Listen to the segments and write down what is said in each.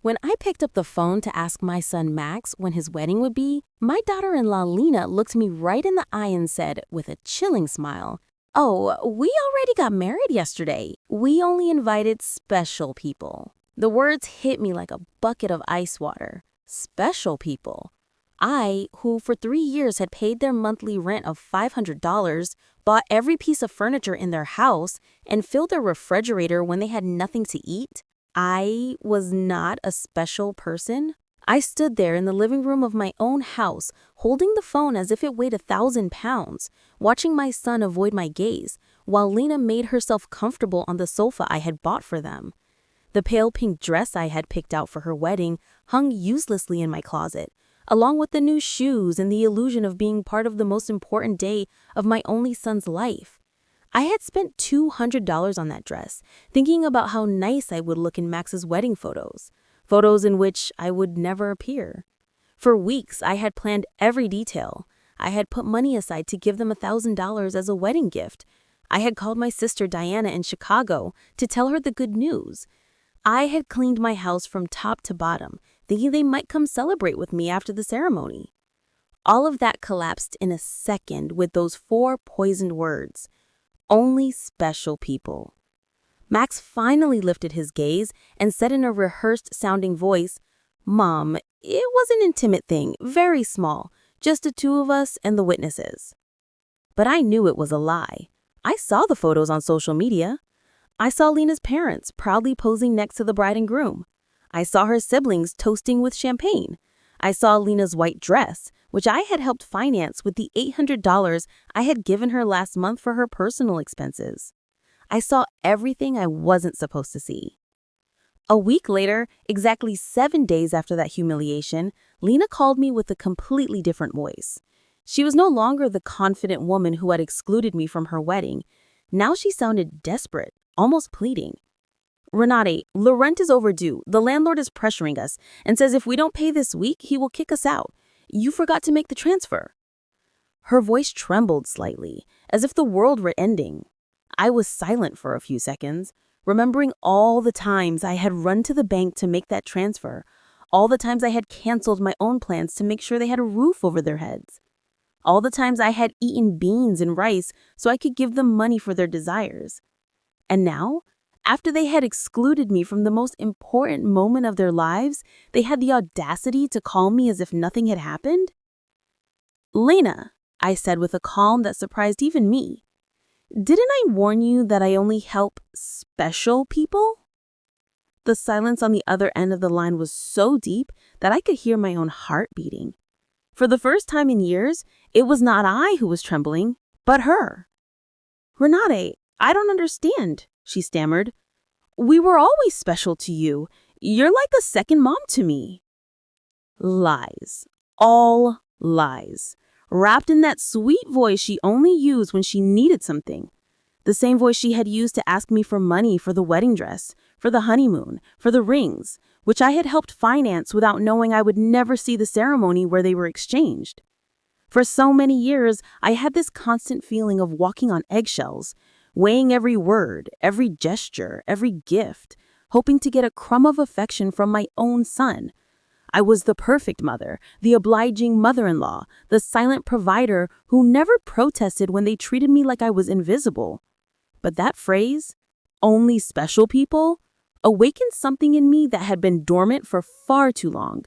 When I picked up the phone to ask my son Max when his wedding would be, my daughter-in-law Lena looked me right in the eye and said, with a chilling smile, "Oh, we already got married yesterday. We only invited special people." The words hit me like a bucket of ice water. Special people. I, who for 3 years had paid their monthly rent of $500, bought every piece of furniture in their house, and filled their refrigerator when they had nothing to eat. I was not a special person. I stood there in the living room of my own house, holding the phone as if it weighed 1,000 pounds, watching my son avoid my gaze, while Lena made herself comfortable on the sofa I had bought for them. The pale pink dress I had picked out for her wedding hung uselessly in my closet, along with the new shoes and the illusion of being part of the most important day of my only son's life. I had spent $200 on that dress, thinking about how nice I would look in Max's wedding photos in which I would never appear. For weeks, I had planned every detail. I had put money aside to give them $1,000 as a wedding gift. I had called my sister Diana in Chicago to tell her the good news. I had cleaned my house from top to bottom, thinking they might come celebrate with me after the ceremony. All of that collapsed in a second with those 4 poisoned words. Only special people. Max finally lifted his gaze and said in a rehearsed-sounding voice, "Mom, it was an intimate thing, very small, just the 2 of us and the witnesses." But I knew it was a lie. I saw the photos on social media. I saw Lena's parents proudly posing next to the bride and groom. I saw her siblings toasting with champagne. I saw Lena's white dress, which I had helped finance with the $800 I had given her last month for her personal expenses. I saw everything I wasn't supposed to see. A week later, exactly 7 days after that humiliation, Lena called me with a completely different voice. She was no longer the confident woman who had excluded me from her wedding. Now she sounded desperate, almost pleading. "Renate, the rent is overdue. The landlord is pressuring us and says if we don't pay this week, he will kick us out. You forgot to make the transfer." Her voice trembled slightly, as if the world were ending. I was silent for a few seconds, remembering all the times I had run to the bank to make that transfer, all the times I had canceled my own plans to make sure they had a roof over their heads, all the times I had eaten beans and rice so I could give them money for their desires. And now, after they had excluded me from the most important moment of their lives, they had the audacity to call me as if nothing had happened? "Lena," I said with a calm that surprised even me, "didn't I warn you that I only help special people?" The silence on the other end of the line was so deep that I could hear my own heart beating. For the first time in years, it was not I who was trembling, but her. "Renate, I don't understand," she stammered. "We were always special to you. You're like a second mom to me." Lies. All lies. Wrapped in that sweet voice she only used when she needed something. The same voice she had used to ask me for money for the wedding dress, for the honeymoon, for the rings, which I had helped finance without knowing I would never see the ceremony where they were exchanged. For so many years, I had this constant feeling of walking on eggshells, weighing every word, every gesture, every gift, hoping to get a crumb of affection from my own son. I was the perfect mother, the obliging mother-in-law, the silent provider who never protested when they treated me like I was invisible. But that phrase, "only special people," awakened something in me that had been dormant for far too long.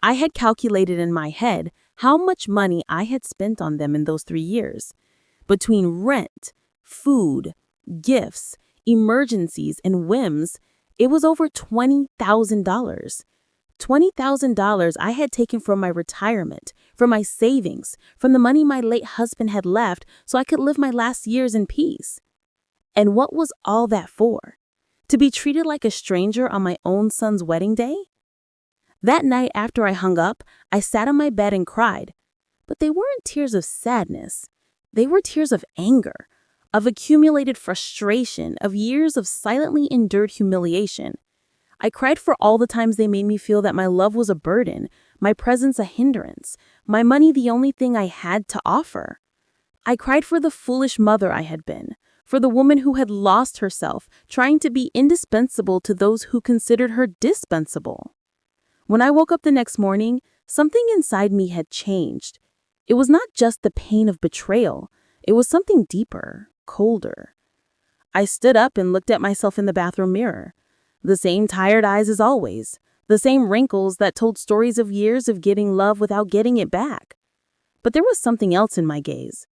I had calculated in my head how much money I had spent on them in those 3 years. Between rent, food, gifts, emergencies, and whims, it was over $20,000. $20,000 I had taken from my retirement, from my savings, from the money my late husband had left so I could live my last years in peace. And what was all that for? To be treated like a stranger on my own son's wedding day? That night after I hung up, I sat on my bed and cried. But they weren't tears of sadness. They were tears of anger, of accumulated frustration, of years of silently endured humiliation. I cried for all the times they made me feel that my love was a burden, my presence a hindrance, my money the only thing I had to offer. I cried for the foolish mother I had been, for the woman who had lost herself, trying to be indispensable to those who considered her dispensable. When I woke up the next morning, something inside me had changed. It was not just the pain of betrayal. It was something deeper, colder. I stood up and looked at myself in the bathroom mirror. The same tired eyes as always. The same wrinkles that told stories of years of getting love without getting it back. But there was something else in my gaze.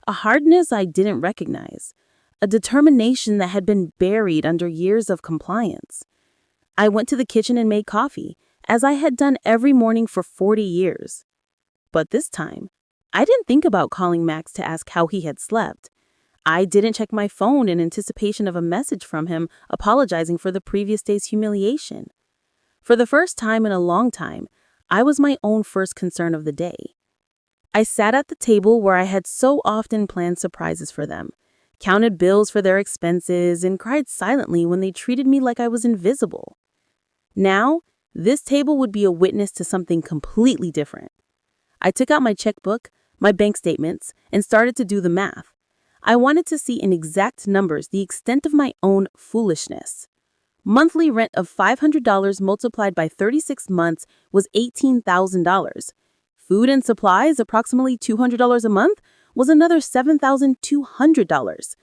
A hardness I didn't recognize. A determination that had been buried under years of compliance. I went to the kitchen and made coffee, as I had done every morning for 40 years. But this time, I didn't think about calling Max to ask how he had slept. I didn't check my phone in anticipation of a message from him apologizing for the previous day's humiliation. For the first time in a long time, I was my own first concern of the day. I sat at the table where I had so often planned surprises for them, counted bills for their expenses, and cried silently when they treated me like I was invisible. Now, this table would be a witness to something completely different. I took out my checkbook, my bank statements, and started to do the math. I wanted to see in exact numbers the extent of my own foolishness. Monthly rent of $500 multiplied by 36 months was $18,000. Food and supplies, approximately $200 a month, was another $7,200.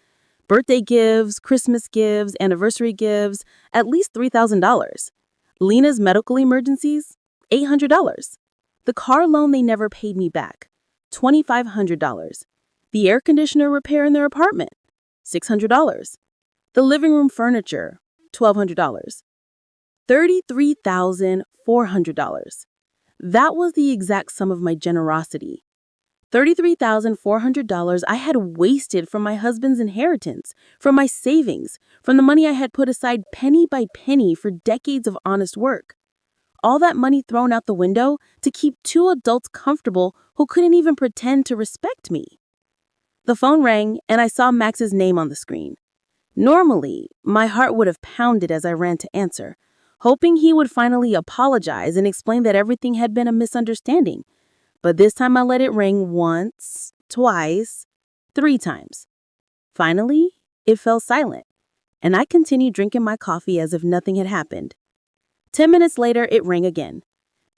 Birthday gifts, Christmas gifts, anniversary gifts, at least $3,000. Lena's medical emergencies, $800. The car loan they never paid me back, $2,500. The air conditioner repair in their apartment, $600. The living room furniture, $1,200. $33,400. That was the exact sum of my generosity. $33,400 I had wasted from my husband's inheritance, from my savings, from the money I had put aside penny by penny for decades of honest work. All that money thrown out the window to keep two adults comfortable who couldn't even pretend to respect me. The phone rang, and I saw Max's name on the screen. Normally, my heart would have pounded as I ran to answer, hoping he would finally apologize and explain that everything had been a misunderstanding. But this time I let it ring once, twice, 3 times. Finally, it fell silent, and I continued drinking my coffee as if nothing had happened. 10 minutes later, it rang again.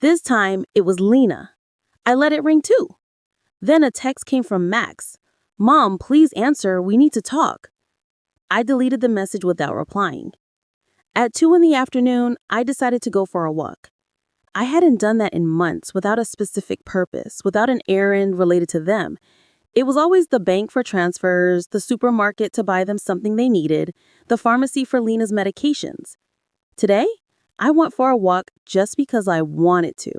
This time, it was Lena. I let it ring too. Then a text came from Max. "Mom, please answer. We need to talk." I deleted the message without replying. At 2 in the afternoon, I decided to go for a walk. I hadn't done that in months without a specific purpose, without an errand related to them. It was always the bank for transfers, the supermarket to buy them something they needed, the pharmacy for Lena's medications. Today, I went for a walk just because I wanted to.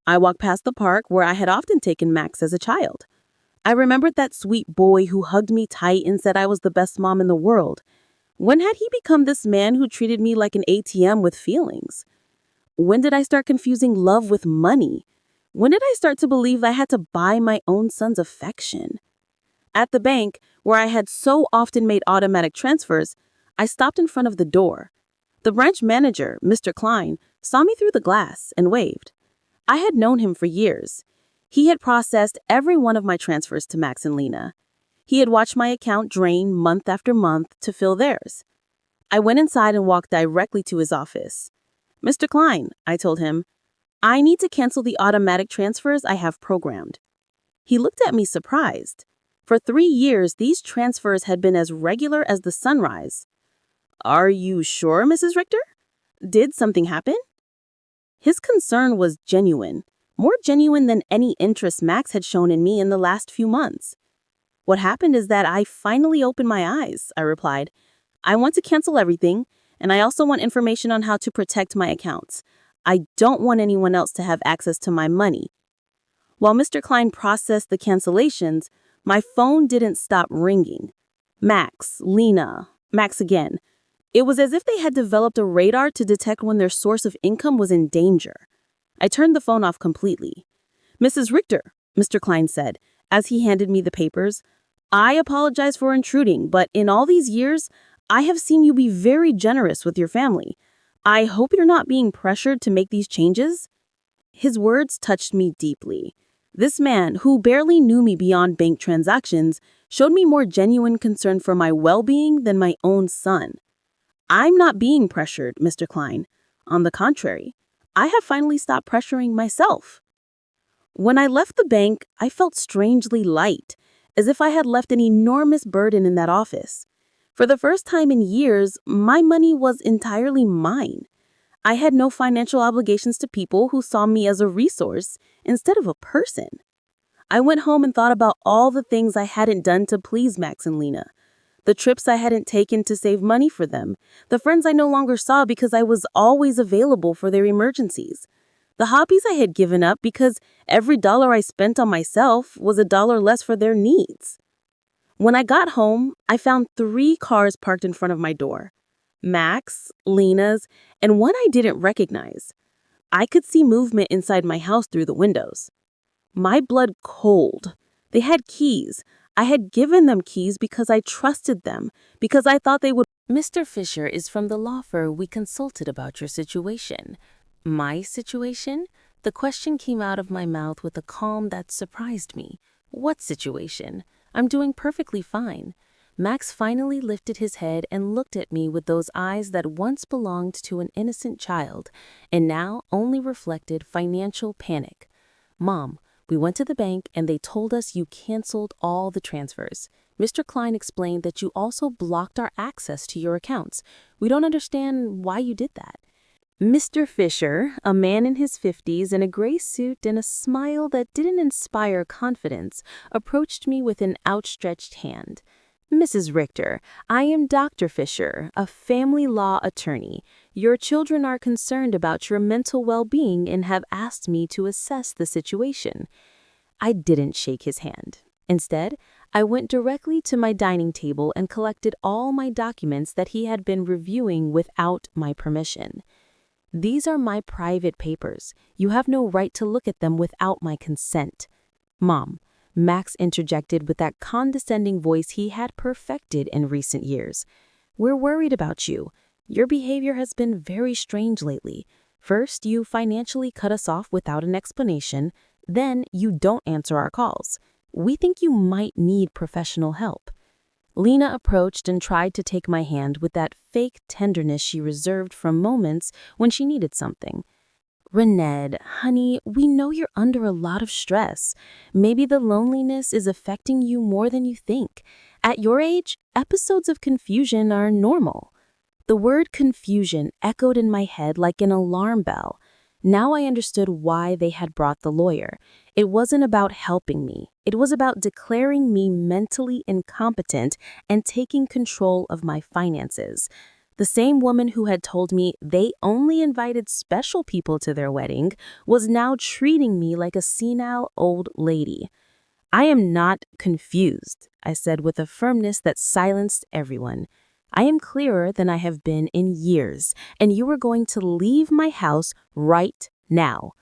I walked past the park where I had often taken Max as a child. I remembered that sweet boy who hugged me tight and said I was the best mom in the world. When had he become this man who treated me like an ATM with feelings? When did I start confusing love with money? When did I start to believe I had to buy my own son's affection? At the bank, where I had so often made automatic transfers, I stopped in front of the door. The branch manager, Mr. Klein, saw me through the glass and waved. I had known him for years. He had processed every one of my transfers to Max and Lena. He had watched my account drain month after month to fill theirs. I went inside and walked directly to his office. "Mr. Klein," I told him, "I need to cancel the automatic transfers I have programmed." He looked at me surprised. For 3 years, these transfers had been as regular as the sunrise. "Are you sure, Mrs. Richter? Did something happen?" His concern was genuine, more genuine than any interest Max had shown in me in the last few months. "What happened is that I finally opened my eyes," I replied. "I want to cancel everything, and I also want information on how to protect my accounts. I don't want anyone else to have access to my money." While Mr. Klein processed the cancellations, my phone didn't stop ringing. Max, Lena, Max again. It was as if they had developed a radar to detect when their source of income was in danger. I turned the phone off completely. "Mrs. Richter," Mr. Klein said, as he handed me the papers, "I apologize for intruding, but in all these years, I have seen you be very generous with your family. I hope you're not being pressured to make these changes." His words touched me deeply. This man, who barely knew me beyond bank transactions, showed me more genuine concern for my well-being than my own son. I'm not being pressured, Mr. Klein. On the contrary, I have finally stopped pressuring myself. When I left the bank, I felt strangely light, as if I had left an enormous burden in that office. For the first time in years, my money was entirely mine. I had no financial obligations to people who saw me as a resource instead of a person. I went home and thought about all the things I hadn't done to please Max and Lena, the trips I hadn't taken to save money for them, the friends I no longer saw because I was always available for their emergencies, the hobbies I had given up because every dollar I spent on myself was a dollar less for their needs. When I got home, I found 3 cars parked in front of my door. Max, Lena's, and one I didn't recognize. I could see movement inside my house through the windows. My blood cold. They had keys. I had given them keys because I trusted them, because I thought they would. Mr. Fisher is from the law firm we consulted about your situation. My situation? The question came out of my mouth with a calm that surprised me. What situation? I'm doing perfectly fine. Max finally lifted his head and looked at me with those eyes that once belonged to an innocent child and now only reflected financial panic. Mom, we went to the bank and they told us you canceled all the transfers. Mr. Klein explained that you also blocked our access to your accounts. We don't understand why you did that. Mr. Fisher, a man in his 50s in a gray suit and a smile that didn't inspire confidence, approached me with an outstretched hand. Mrs. Richter, I am Dr. Fisher, a family law attorney. Your children are concerned about your mental well-being and have asked me to assess the situation. I didn't shake his hand. Instead, I went directly to my dining table and collected all my documents that he had been reviewing without my permission. These are my private papers. You have no right to look at them without my consent. Mom, Max interjected with that condescending voice he had perfected in recent years. We're worried about you. Your behavior has been very strange lately. First, you financially cut us off without an explanation. Then, you don't answer our calls. We think you might need professional help. Lena approached and tried to take my hand with that fake tenderness she reserved for moments when she needed something. Rened, honey, we know you're under a lot of stress. Maybe the loneliness is affecting you more than you think. At your age, episodes of confusion are normal. The word confusion echoed in my head like an alarm bell. Now I understood why they had brought the lawyer. It wasn't about helping me. It was about declaring me mentally incompetent and taking control of my finances. The same woman who had told me they only invited special people to their wedding was now treating me like a senile old lady. I am not confused, I said with a firmness that silenced everyone. I am clearer than I have been in years, and you are going to leave my house right now.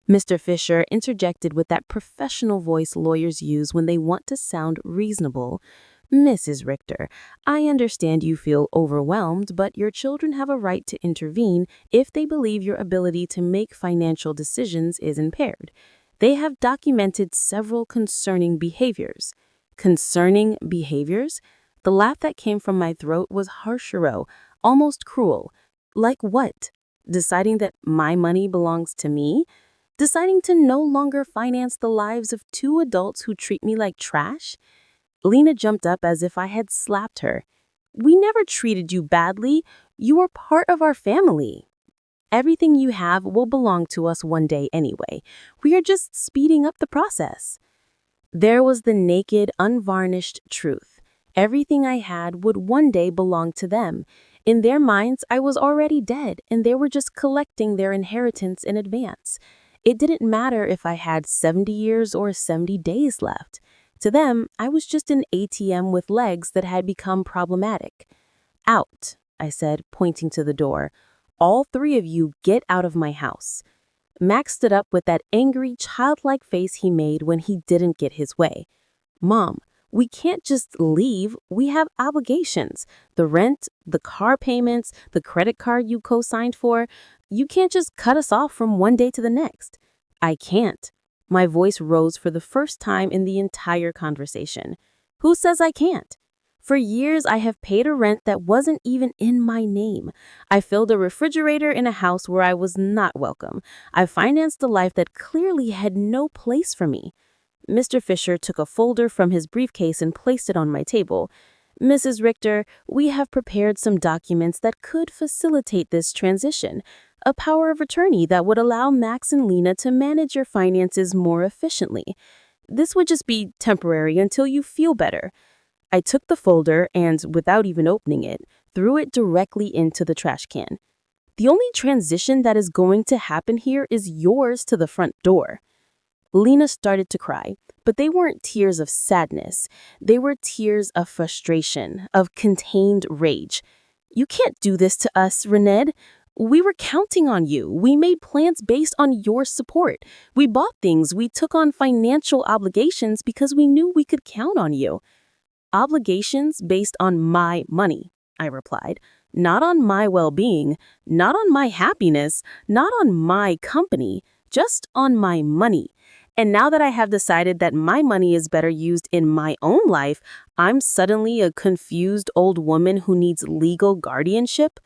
Mr. Fisher interjected with that professional voice lawyers use when they want to sound reasonable. Mrs. Richter, I understand you feel overwhelmed, but your children have a right to intervene if they believe your ability to make financial decisions is impaired. They have documented several concerning behaviors. Concerning behaviors? The laugh that came from my throat was harsher, almost cruel. Like what? Deciding that my money belongs to me? Deciding to no longer finance the lives of 2 adults who treat me like trash? Lena jumped up as if I had slapped her. We never treated you badly. You are part of our family. Everything you have will belong to us one day anyway. We are just speeding up the process. There was the naked, unvarnished truth. Everything I had would one day belong to them. In their minds, I was already dead, and they were just collecting their inheritance in advance. It didn't matter if I had 70 years or 70 days left. To them, I was just an ATM with legs that had become problematic. Out, I said, pointing to the door. All 3 of you get out of my house. Max stood up with that angry, childlike face he made when he didn't get his way. Mom, we can't just leave. We have obligations. The rent, the car payments, the credit card you co-signed for. You can't just cut us off from one day to the next. I can't. My voice rose for the first time in the entire conversation. Who says I can't? For years, I have paid a rent that wasn't even in my name. I filled a refrigerator in a house where I was not welcome. I financed a life that clearly had no place for me. Mr. Fisher took a folder from his briefcase and placed it on my table. Mrs. Richter, we have prepared some documents that could facilitate this transition. A power of attorney that would allow Max and Lena to manage your finances more efficiently. This would just be temporary until you feel better. I took the folder and, without even opening it, threw it directly into the trash can. The only transition that is going to happen here is yours to the front door. Lena started to cry, but they weren't tears of sadness. They were tears of frustration, of contained rage. You can't do this to us, Rened. We were counting on you. We made plans based on your support. We bought things. We took on financial obligations because we knew we could count on you. Obligations based on my money, I replied. Not on my well-being, not on my happiness, not on my company, just on my money. And now that I have decided that my money is better used in my own life, I'm suddenly a confused old woman who needs legal guardianship?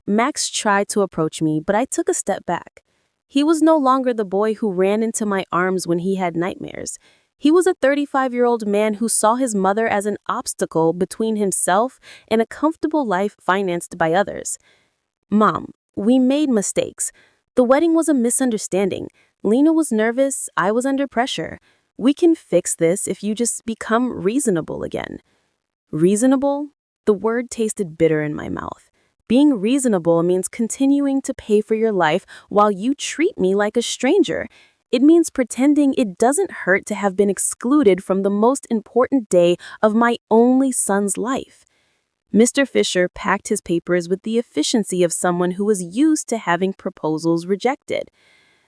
Max tried to approach me, but I took a step back. He was no longer the boy who ran into my arms when he had nightmares. He was a 35-year-old man who saw his mother as an obstacle between himself and a comfortable life financed by others. Mom, we made mistakes. The wedding was a misunderstanding. Lena was nervous, I was under pressure. We can fix this if you just become reasonable again. Reasonable? The word tasted bitter in my mouth. Being reasonable means continuing to pay for your life while you treat me like a stranger. It means pretending it doesn't hurt to have been excluded from the most important day of my only son's life. Mr. Fisher packed his papers with the efficiency of someone who was used to having proposals rejected.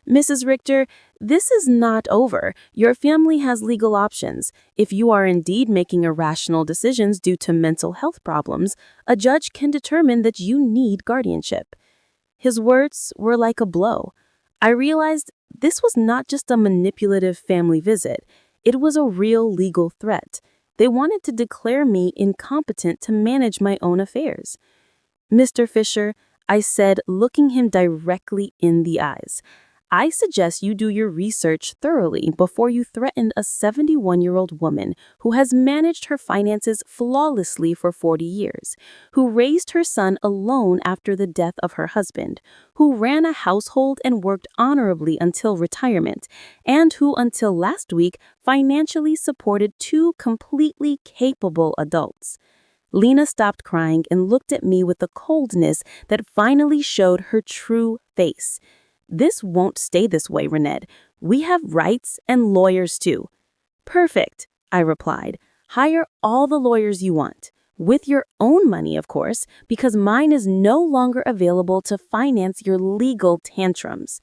Mrs. Richter, this is not over. Your family has legal options. If you are indeed making irrational decisions due to mental health problems, a judge can determine that you need guardianship. His words were like a blow. I realized this was not just a manipulative family visit. It was a real legal threat. They wanted to declare me incompetent to manage my own affairs. Mr. Fisher, I said, looking him directly in the eyes, I suggest you do your research thoroughly before you threaten a 71-year-old woman who has managed her finances flawlessly for 40 years, who raised her son alone after the death of her husband, who ran a household and worked honorably until retirement, and who until last week financially supported two completely capable adults. Lena stopped crying and looked at me with a coldness that finally showed her true face. This won't stay this way, Rened. We have rights and lawyers too. Perfect, I replied. Hire all the lawyers you want. With your own money, of course, because mine is no longer available to finance your legal tantrums.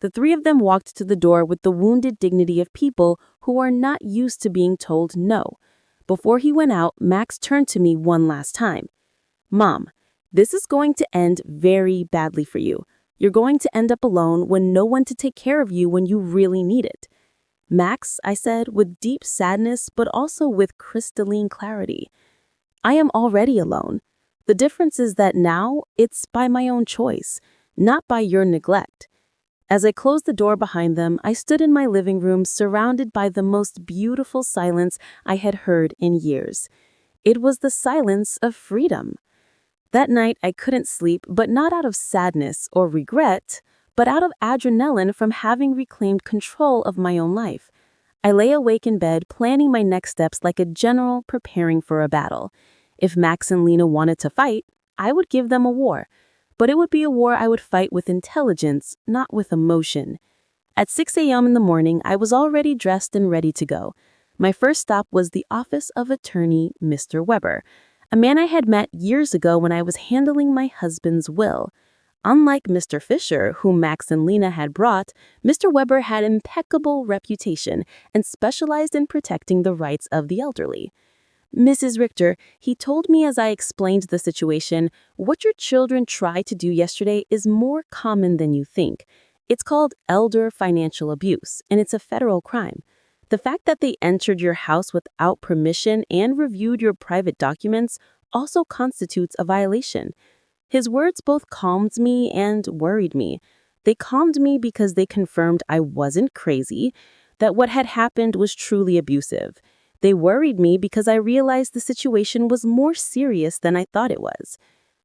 The three of them walked to the door with the wounded dignity of people who are not used to being told no. Before he went out, Max turned to me one last time. Mom, this is going to end very badly for you. You're going to end up alone when no one to take care of you when you really need it. Max, I said, with deep sadness, but also with crystalline clarity. I am already alone. The difference is that now it's by my own choice, not by your neglect. As I closed the door behind them, I stood in my living room surrounded by the most beautiful silence I had heard in years. It was the silence of freedom. That night, I couldn't sleep, but not out of sadness or regret, but out of adrenaline from having reclaimed control of my own life. I lay awake in bed, planning my next steps like a general preparing for a battle. If Max and Lena wanted to fight, I would give them a war. But it would be a war I would fight with intelligence, not with emotion. At 6 a.m. in the morning, I was already dressed and ready to go. My first stop was the office of attorney Mr. Weber, a man I had met years ago when I was handling my husband's will. Unlike Mr. Fisher, whom Max and Lena had brought, Mr. Weber had impeccable reputation and specialized in protecting the rights of the elderly. Mrs. Richter, he told me as I explained the situation, what your children tried to do yesterday is more common than you think. It's called elder financial abuse, and it's a federal crime. The fact that they entered your house without permission and reviewed your private documents also constitutes a violation. His words both calmed me and worried me. They calmed me because they confirmed I wasn't crazy, that what had happened was truly abusive. They worried me because I realized the situation was more serious than I thought it was.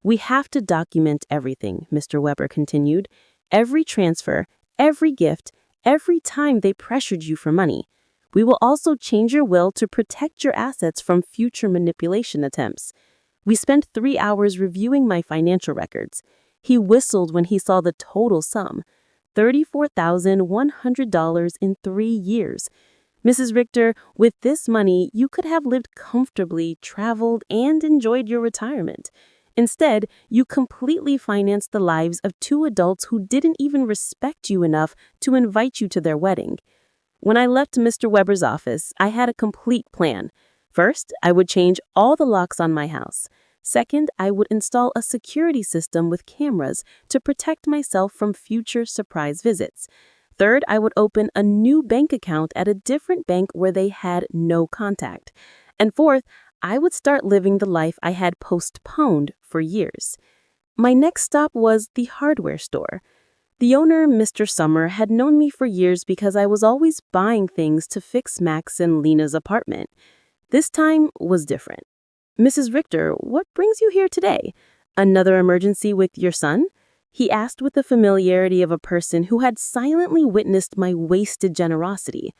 We have to document everything, Mr. Weber continued. Every transfer, every gift, every time they pressured you for money. We will also change your will to protect your assets from future manipulation attempts. We spent 3 hours reviewing my financial records. He whistled when he saw the total sum, $34,100 in 3 years. Mrs. Richter, with this money, you could have lived comfortably, traveled, and enjoyed your retirement. Instead, you completely financed the lives of two adults who didn't even respect you enough to invite you to their wedding. When I left Mr. Weber's office, I had a complete plan. First, I would change all the locks on my house. Second, I would install a security system with cameras to protect myself from future surprise visits. Third, I would open a new bank account at a different bank where they had no contact. And fourth, I would start living the life I had postponed for years. My next stop was the hardware store. The owner, Mr. Summer, had known me for years because I was always buying things to fix Max and Lena's apartment. This time was different. Mrs. Richter, what brings you here today? Another emergency with your son? He asked with the familiarity of a person who had silently witnessed my wasted generosity.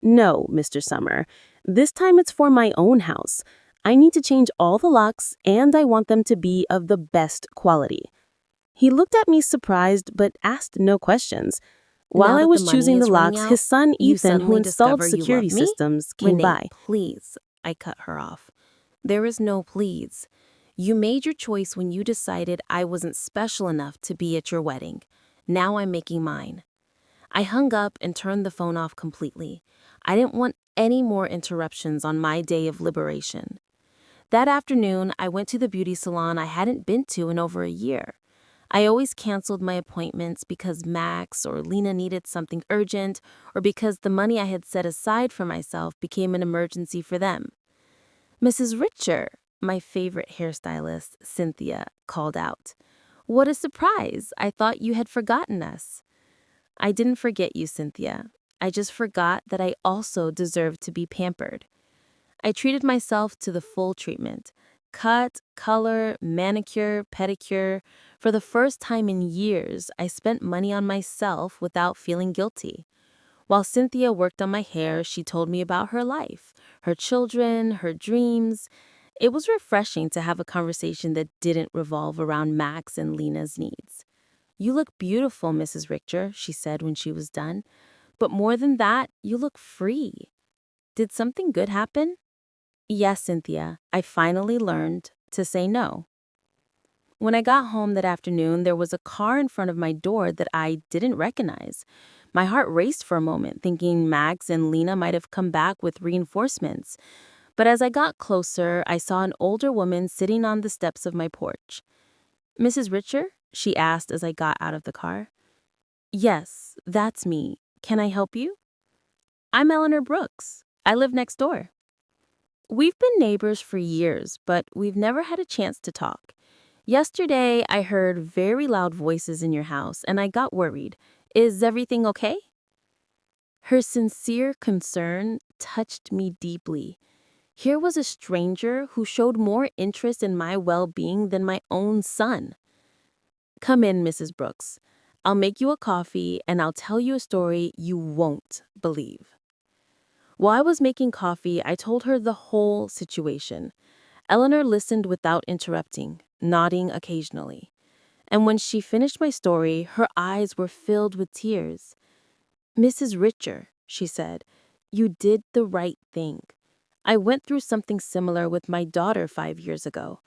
No, Mr. Summer. This time it's for my own house. I need to change all the locks, and I want them to be of the best quality. He looked at me surprised but asked no questions. While Now I that the was money choosing the is running locks, out, his son you Ethan, who suddenly installed discover you security love me? systems, came Renee, by. please. I cut her off. There is no please. You made your choice when you decided I wasn't special enough to be at your wedding. Now I'm making mine. I hung up and turned the phone off completely. I didn't want any more interruptions on my day of liberation. That afternoon, I went to the beauty salon I hadn't been to in over a year. I always canceled my appointments because Max or Lena needed something urgent or because the money I had set aside for myself became an emergency for them. Mrs. Richer, my favorite hairstylist, Cynthia, called out. What a surprise! I thought you had forgotten us. I didn't forget you, Cynthia. I just forgot that I also deserved to be pampered. I treated myself to the full treatment. Cut, color, manicure, pedicure. For the first time in years, I spent money on myself without feeling guilty. While Cynthia worked on my hair, she told me about her life, her children, her dreams. It was refreshing to have a conversation that didn't revolve around Max and Lena's needs. You look beautiful, Mrs. Richter, she said when she was done. But more than that, you look free. Did something good happen? Yes, Cynthia, I finally learned to say no. When I got home that afternoon, there was a car in front of my door that I didn't recognize. My heart raced for a moment, thinking Max and Lena might have come back with reinforcements. But as I got closer, I saw an older woman sitting on the steps of my porch. Mrs. Richer? She asked as I got out of the car. Yes, that's me. Can I help you? I'm Eleanor Brooks. I live next door. We've been neighbors for years, but we've never had a chance to talk. Yesterday, I heard very loud voices in your house, and I got worried. Is everything okay? Her sincere concern touched me deeply. Here was a stranger who showed more interest in my well-being than my own son. Come in, Mrs. Brooks. I'll make you a coffee, and I'll tell you a story you won't believe. While I was making coffee, I told her the whole situation. Eleanor listened without interrupting, nodding occasionally. And when she finished my story, her eyes were filled with tears. Mrs. Richer, she said, you did the right thing. I went through something similar with my daughter 5 years ago.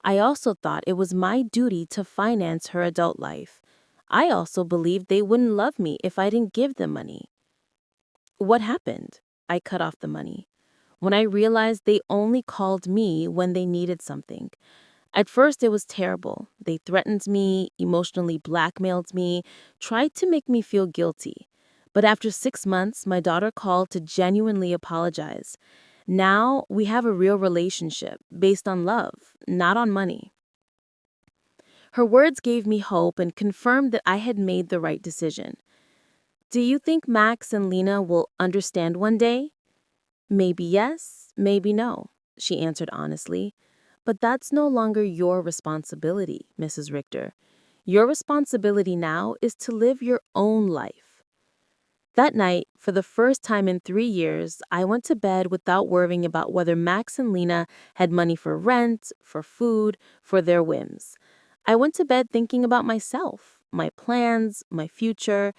I also thought it was my duty to finance her adult life. I also believed they wouldn't love me if I didn't give them money. What happened? I cut off the money. When I realized they only called me when they needed something. At first, it was terrible. They threatened me, emotionally blackmailed me, tried to make me feel guilty. But after 6 months, my daughter called to genuinely apologize. Now we have a real relationship based on love, not on money. Her words gave me hope and confirmed that I had made the right decision. Do you think Max and Lena will understand one day? Maybe yes, maybe no, she answered honestly. But that's no longer your responsibility, Mrs. Richter. Your responsibility now is to live your own life. That night, for the first time in 3 years, I went to bed without worrying about whether Max and Lena had money for rent, for food, for their whims. I went to bed thinking about myself, my plans, my future,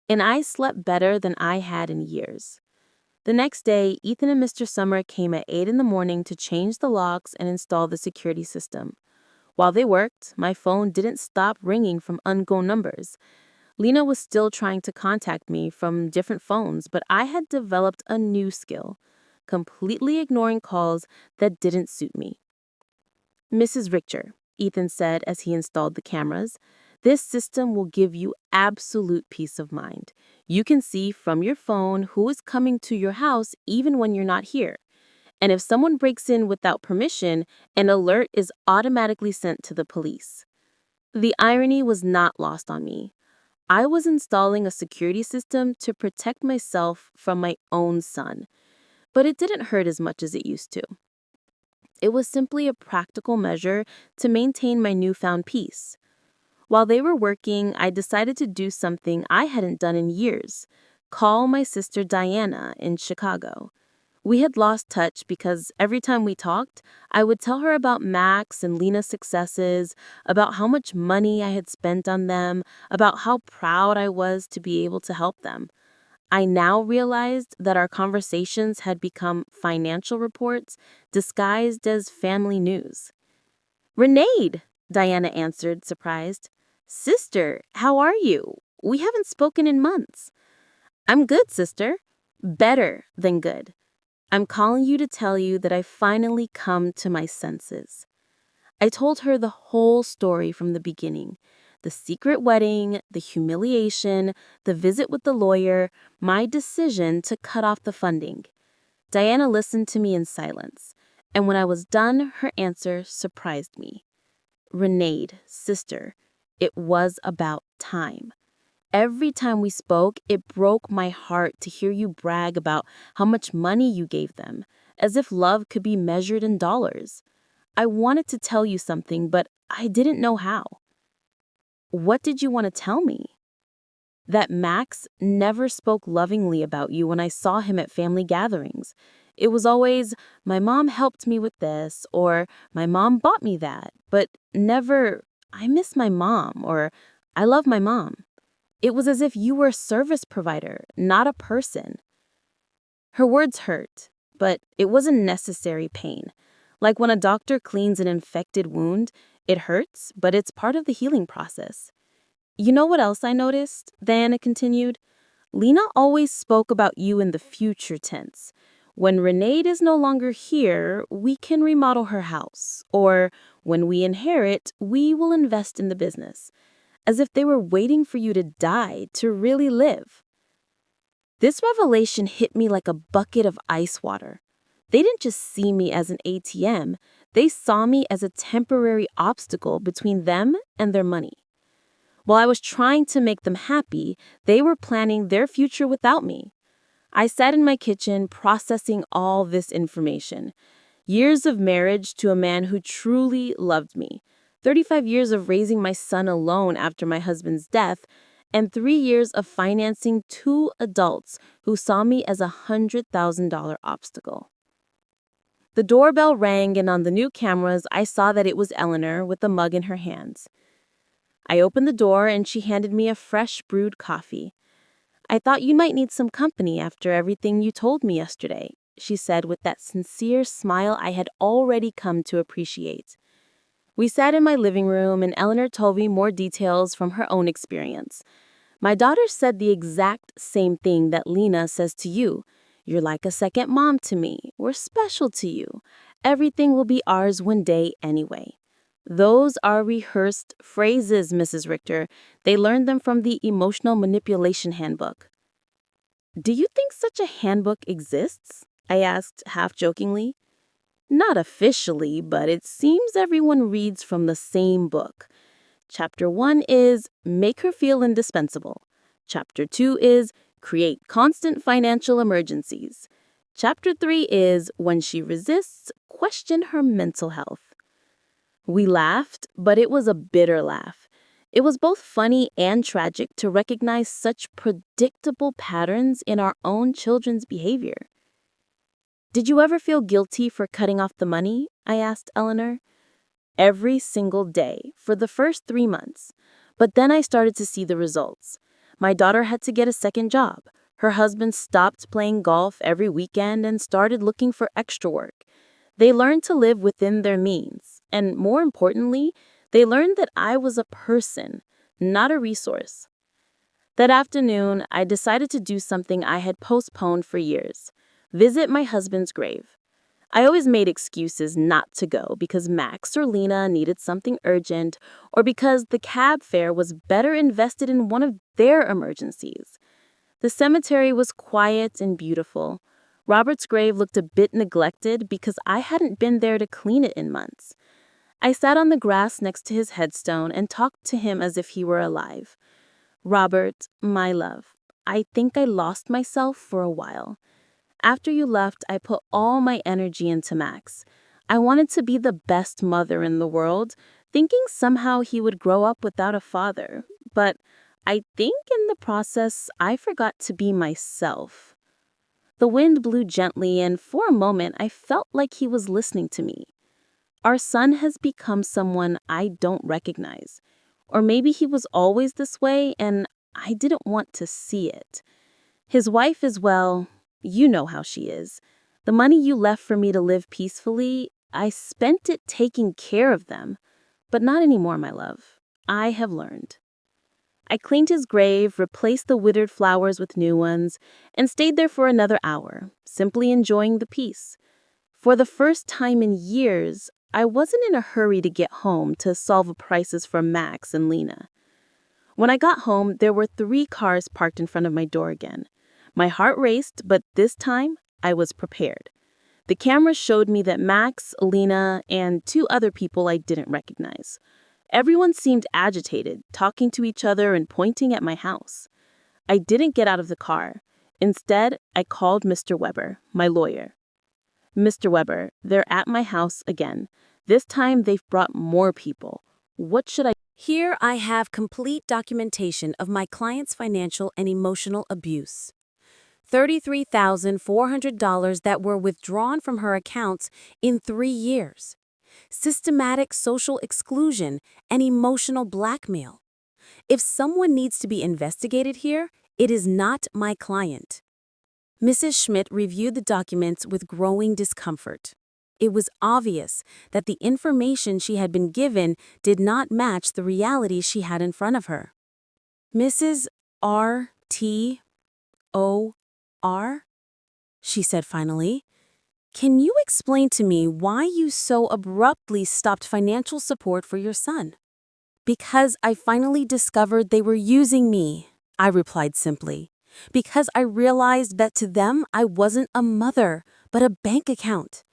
and I slept better than I had in years. The next day, Ethan and Mr. Summer came at 8 in the morning to change the locks and install the security system. While they worked, my phone didn't stop ringing from unknown numbers. Lena was still trying to contact me from different phones, but I had developed a new skill, completely ignoring calls that didn't suit me. Mrs. Richter, Ethan said as he installed the cameras, this system will give you absolute peace of mind. You can see from your phone who is coming to your house even when you're not here. And if someone breaks in without permission, an alert is automatically sent to the police. The irony was not lost on me. I was installing a security system to protect myself from my own son, but it didn't hurt as much as it used to. It was simply a practical measure to maintain my newfound peace. While they were working, I decided to do something I hadn't done in years: call my sister Diana in Chicago. We had lost touch because every time we talked, I would tell her about Max and Lena's successes, about how much money I had spent on them, about how proud I was to be able to help them. I now realized that our conversations had become financial reports disguised as family news. "Renee," Diana answered, surprised. "Sister, how are you? We haven't spoken in months." "I'm good, sister. Better than good. I'm calling you to tell you that I've finally come to my senses." I told her the whole story from the beginning: the secret wedding, the humiliation, the visit with the lawyer, my decision to cut off the funding. Diana listened to me in silence, and when I was done, her answer surprised me. "Renee, sister, it was about time." Every time we spoke, it broke my heart to hear you brag about how much money you gave them, as if love could be measured in dollars. I wanted to tell you something, but I didn't know how. "What did you want to tell me?" "That Max never spoke lovingly about you when I saw him at family gatherings. It was always, 'My mom helped me with this,' or 'My mom bought me that,' but never, 'I miss my mom,' or 'I love my mom.' It was as if you were a service provider, not a person." Her words hurt, but it wasn't necessary pain. Like when a doctor cleans an infected wound, it hurts, but it's part of the healing process. "You know what else I noticed?" Diana continued. "Lena always spoke about you in the future tense. When Renee is no longer here, we can remodel her house. Or when we inherit, we will invest in the business. As if they were waiting for you to die to really live." This revelation hit me like a bucket of ice water. They didn't just see me as an ATM, they saw me as a temporary obstacle between them and their money. While I was trying to make them happy, they were planning their future without me. I sat in my kitchen processing all this information. Years of marriage to a man who truly loved me, 35 years of raising my son alone after my husband's death, and 3 years of financing two adults who saw me as a $100,000 obstacle. The doorbell rang, and on the new cameras, I saw that it was Eleanor with a mug in her hands. I opened the door, and she handed me a fresh brewed coffee. "I thought you might need some company after everything you told me yesterday," she said with that sincere smile I had already come to appreciate. We sat in my living room, and Eleanor told me more details from her own experience. "My daughter said the exact same thing that Lena says to you. You're like a second mom to me. We're special to you. Everything will be ours one day anyway." Those are rehearsed phrases, Mrs. Richter. They learned them from the Emotional Manipulation Handbook. Do you think such a handbook exists? I asked, half jokingly. Not officially, but it seems everyone reads from the same book. Chapter 1 is Make Her Feel Indispensable. Chapter 2 is Create Constant Financial Emergencies. Chapter 3 is When She Resists, Question Her Mental Health. We laughed, but it was a bitter laugh. It was both funny and tragic to recognize such predictable patterns in our own children's behavior. Did you ever feel guilty for cutting off the money? I asked Eleanor. Every single day for the first 3 months. But then I started to see the results. My daughter had to get a second job. Her husband stopped playing golf every weekend and started looking for extra work. They learned to live within their means. And more importantly, they learned that I was a person, not a resource. That afternoon, I decided to do something I had postponed for years: visit my husband's grave. I always made excuses not to go because Max or Lena needed something urgent or because the cab fare was better invested in one of their emergencies. The cemetery was quiet and beautiful. Robert's grave looked a bit neglected because I hadn't been there to clean it in months. I sat on the grass next to his headstone and talked to him as if he were alive. Robert, my love, I think I lost myself for a while. After you left, I put all my energy into Max. I wanted to be the best mother in the world, thinking somehow he would grow up without a father. But I think in the process, I forgot to be myself. The wind blew gently, and for a moment, I felt like he was listening to me. Our son has become someone I don't recognize. Or maybe he was always this way, and I didn't want to see it. His wife is, well, you know how she is. The money you left for me to live peacefully, I spent it taking care of them. But not anymore, my love. I have learned. I cleaned his grave, replaced the withered flowers with new ones, and stayed there for another hour, simply enjoying the peace. For the first time in years, I wasn't in a hurry to get home to solve a crisis for Max and Lena. When I got home, there were 3 cars parked in front of my door again. My heart raced, but this time, I was prepared. The camera showed me that Max, Lena, and 2 other people I didn't recognize. Everyone seemed agitated, talking to each other and pointing at my house. I didn't get out of the car. Instead, I called Mr. Weber, my lawyer. Mr. Weber, they're at my house again. This time they've brought more people. What should I... Here I have complete documentation of my client's financial and emotional abuse. $33,400 that were withdrawn from her accounts in 3 years. Systematic social exclusion and emotional blackmail. If someone needs to be investigated here, it is not my client. Mrs. Schmidt reviewed the documents with growing discomfort. It was obvious that the information she had been given did not match the reality she had in front of her. Mrs. R.T.O.R., she said finally, can you explain to me why you so abruptly stopped financial support for your son? Because I finally discovered they were using me, I replied simply. Because I realized that to them I wasn't a mother, but a bank account.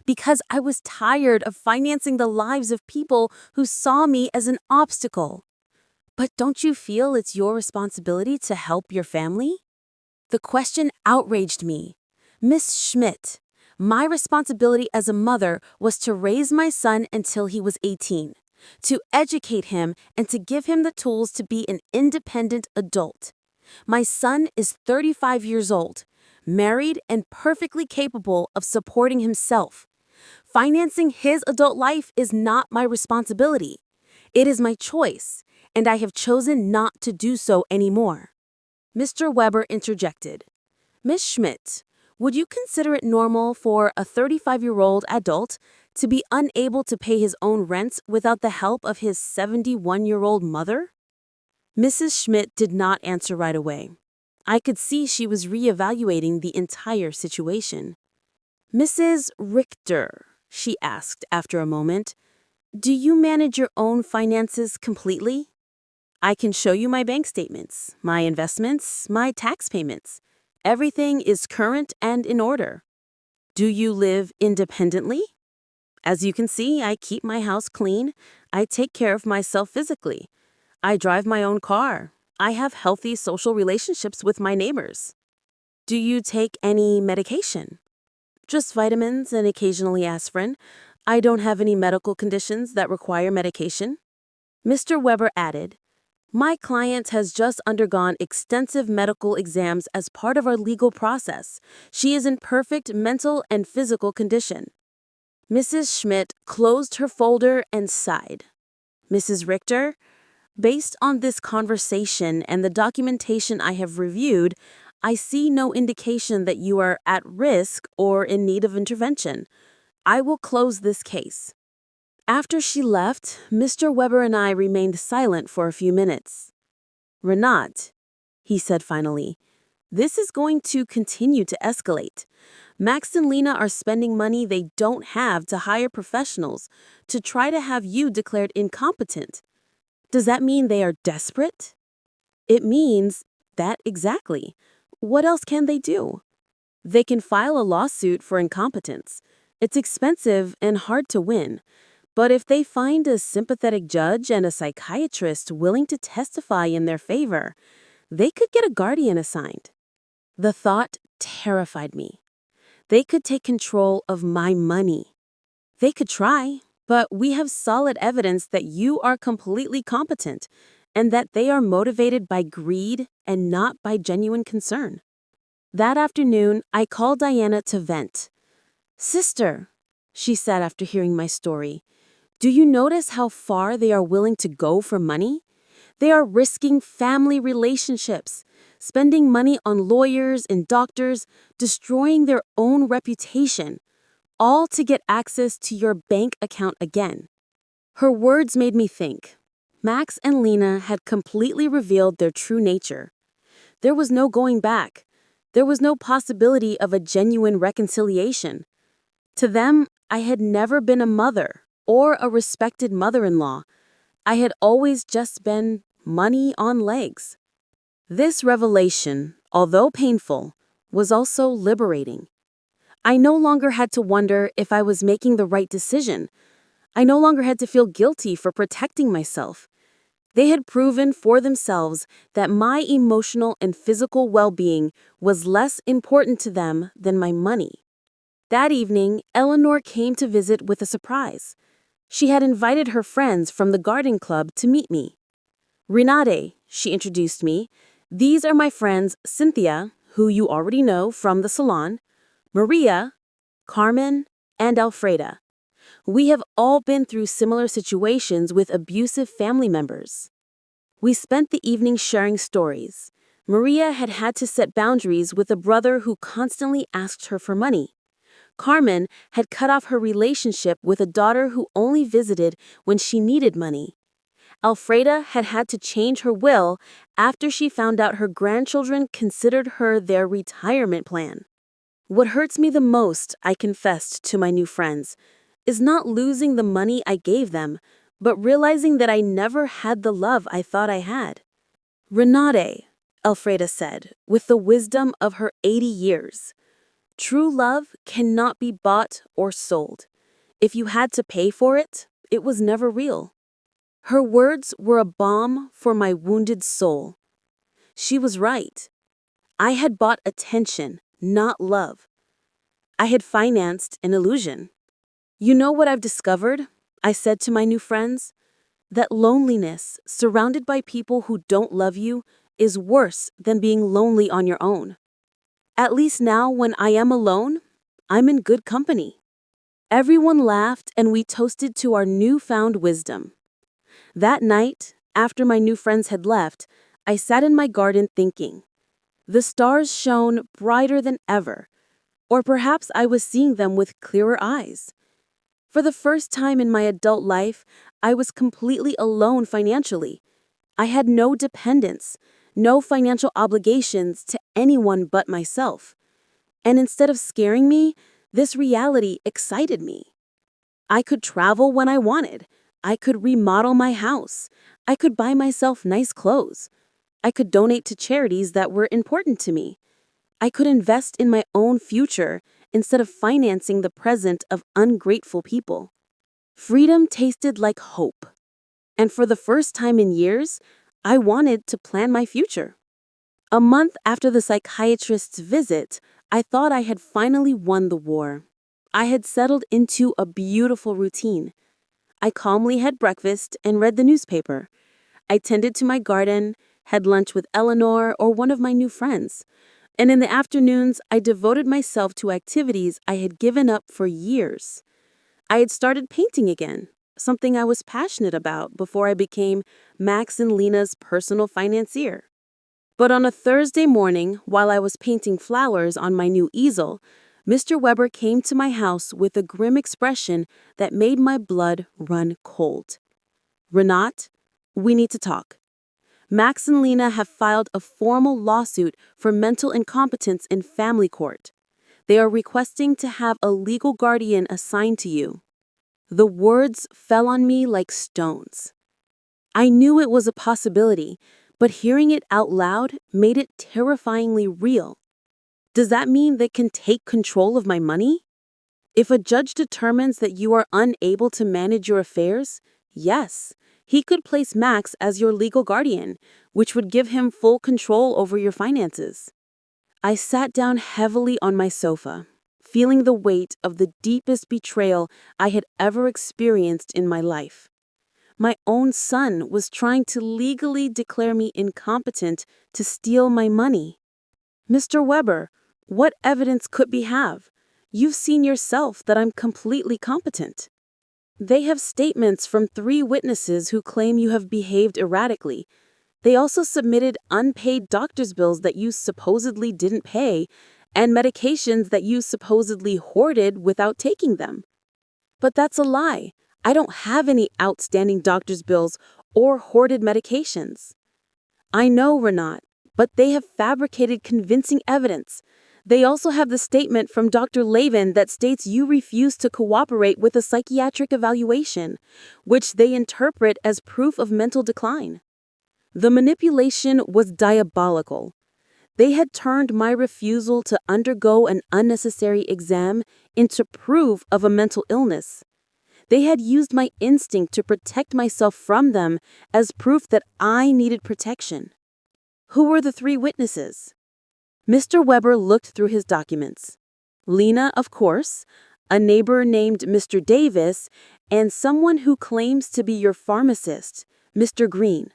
Because I was tired of financing the lives of people who saw me as an obstacle. But don't you feel it's your responsibility to help your family? The question outraged me. Miss Schmidt, my responsibility as a mother was to raise my son until he was 18, to educate him and to give him the tools to be an independent adult. My son is 35 years old, married and perfectly capable of supporting himself. Financing his adult life is not my responsibility. It is my choice, and I have chosen not to do so anymore. Mr. Weber interjected. Miss Schmidt, would you consider it normal for a 35-year-old adult to be unable to pay his own rent without the help of his 71-year-old mother? Mrs. Schmidt did not answer right away. I could see she was reevaluating the entire situation. Mrs. Richter, she asked after a moment, Do you manage your own finances completely? I can show you my bank statements, my investments, my tax payments. Everything is current and in order. Do you live independently? As you can see, I keep my house clean. I take care of myself physically. I drive my own car. I have healthy social relationships with my neighbors. Do you take any medication? Just vitamins and occasionally aspirin. I don't have any medical conditions that require medication. Mr. Weber added, my client has just undergone extensive medical exams as part of our legal process. She is in perfect mental and physical condition. Mrs. Schmidt closed her folder and sighed. Mrs. Richter, based on this conversation and the documentation I have reviewed, I see no indication that you are at risk or in need of intervention. I will close this case. After she left, Mr. Weber and I remained silent for a few minutes. Renat, he said finally, this is going to continue to escalate. Max and Lena are spending money they don't have to hire professionals to try to have you declared incompetent. Does that mean they are desperate? It means that exactly. What else can they do? They can file a lawsuit for incompetence. It's expensive and hard to win. But if they find a sympathetic judge and a psychiatrist willing to testify in their favor, they could get a guardian assigned. The thought terrified me. They could take control of my money. They could try, but we have solid evidence that you are completely competent and that they are motivated by greed and not by genuine concern. That afternoon, I called Diana to vent. Sister, she said after hearing my story, do you notice how far they are willing to go for money? They are risking family relationships, spending money on lawyers and doctors, destroying their own reputation, all to get access to your bank account again. Her words made me think. Max and Lena had completely revealed their true nature. There was no going back. There was no possibility of a genuine reconciliation. To them, I had never been a mother or a respected mother-in-law. I had always just been money on legs. This revelation, although painful, was also liberating. I no longer had to wonder if I was making the right decision. I no longer had to feel guilty for protecting myself. They had proven for themselves that my emotional and physical well-being was less important to them than my money. That evening, Eleanor came to visit with a surprise. She had invited her friends from the garden club to meet me. Renate, she introduced me. These are my friends Cynthia, who you already know from the salon, Maria, Carmen, and Alfreda. We have all been through similar situations with abusive family members. We spent the evening sharing stories. Maria had had to set boundaries with a brother who constantly asked her for money. Carmen had cut off her relationship with a daughter who only visited when she needed money. Alfreda had had to change her will after she found out her grandchildren considered her their retirement plan. What hurts me the most, I confessed to my new friends, is not losing the money I gave them, but realizing that I never had the love I thought I had. Renate, Alfreda said, with the wisdom of her 80 years. True love cannot be bought or sold. If you had to pay for it, it was never real. Her words were a balm for my wounded soul. She was right. I had bought attention, not love. I had financed an illusion. You know what I've discovered? I said to my new friends. That loneliness, surrounded by people who don't love you, is worse than being lonely on your own. At least now, when I am alone, I'm in good company. Everyone laughed and we toasted to our newfound wisdom. That night, after my new friends had left, I sat in my garden thinking. The stars shone brighter than ever, or perhaps I was seeing them with clearer eyes. For the first time in my adult life, I was completely alone financially. I had no dependents, no financial obligations to anyone but myself. And instead of scaring me, this reality excited me. I could travel when I wanted, I could remodel my house. I could buy myself nice clothes. I could donate to charities that were important to me. I could invest in my own future instead of financing the present of ungrateful people. Freedom tasted like hope. And for the first time in years, I wanted to plan my future. A month after the psychiatrist's visit, I thought I had finally won the war. I had settled into a beautiful routine. I calmly had breakfast and read the newspaper. I tended to my garden, had lunch with Eleanor or one of my new friends. And in the afternoons, I devoted myself to activities I had given up for years. I had started painting again, something I was passionate about before I became Max and Lena's personal financier. But on a Thursday morning, while I was painting flowers on my new easel, Mr. Weber came to my house with a grim expression that made my blood run cold. "Renat, we need to talk. Max and Lena have filed a formal lawsuit for mental incompetence in family court. They are requesting to have a legal guardian assigned to you." The words fell on me like stones. I knew it was a possibility, but hearing it out loud made it terrifyingly real. Does that mean they can take control of my money? If a judge determines that you are unable to manage your affairs, yes, he could place Max as your legal guardian, which would give him full control over your finances. I sat down heavily on my sofa, feeling the weight of the deepest betrayal I had ever experienced in my life. My own son was trying to legally declare me incompetent to steal my money. "Mr. Weber, what evidence could we have? You've seen yourself that I'm completely competent." "They have statements from 3 witnesses who claim you have behaved erratically. They also submitted unpaid doctor's bills that you supposedly didn't pay and medications that you supposedly hoarded without taking them." "But that's a lie. I don't have any outstanding doctor's bills or hoarded medications." "I know, Renat, but they have fabricated convincing evidence. They also have the statement from Dr. Lavin that states you refused to cooperate with a psychiatric evaluation, which they interpret as proof of mental decline." The manipulation was diabolical. They had turned my refusal to undergo an unnecessary exam into proof of a mental illness. They had used my instinct to protect myself from them as proof that I needed protection. Who were the 3 witnesses? Mr. Weber looked through his documents. Lena, of course, a neighbor named Mr. Davis, and someone who claims to be your pharmacist, Mr. Green.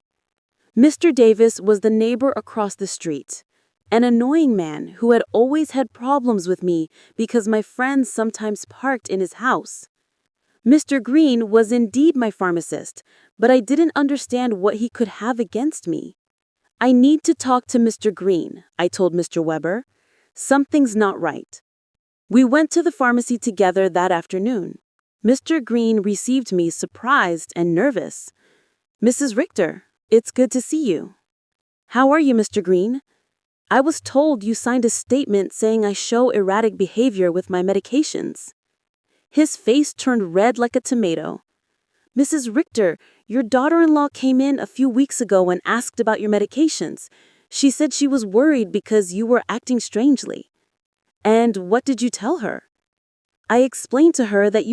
Mr. Davis was the neighbor across the street, an annoying man who had always had problems with me because my friends sometimes parked in his house. Mr. Green was indeed my pharmacist, but I didn't understand what he could have against me. "I need to talk to Mr. Green," I told Mr. Weber. "Something's not right." We went to the pharmacy together that afternoon. Mr. Green received me surprised and nervous. "Mrs. Richter, it's good to see you." "How are you, Mr. Green? I was told you signed a statement saying I show erratic behavior with my medications." His face turned red like a tomato. "Mrs. Richter, your daughter-in-law came in a few weeks ago and asked about your medications. She said she was worried because you were acting strangely." "And what did you tell her?" "I explained to her that you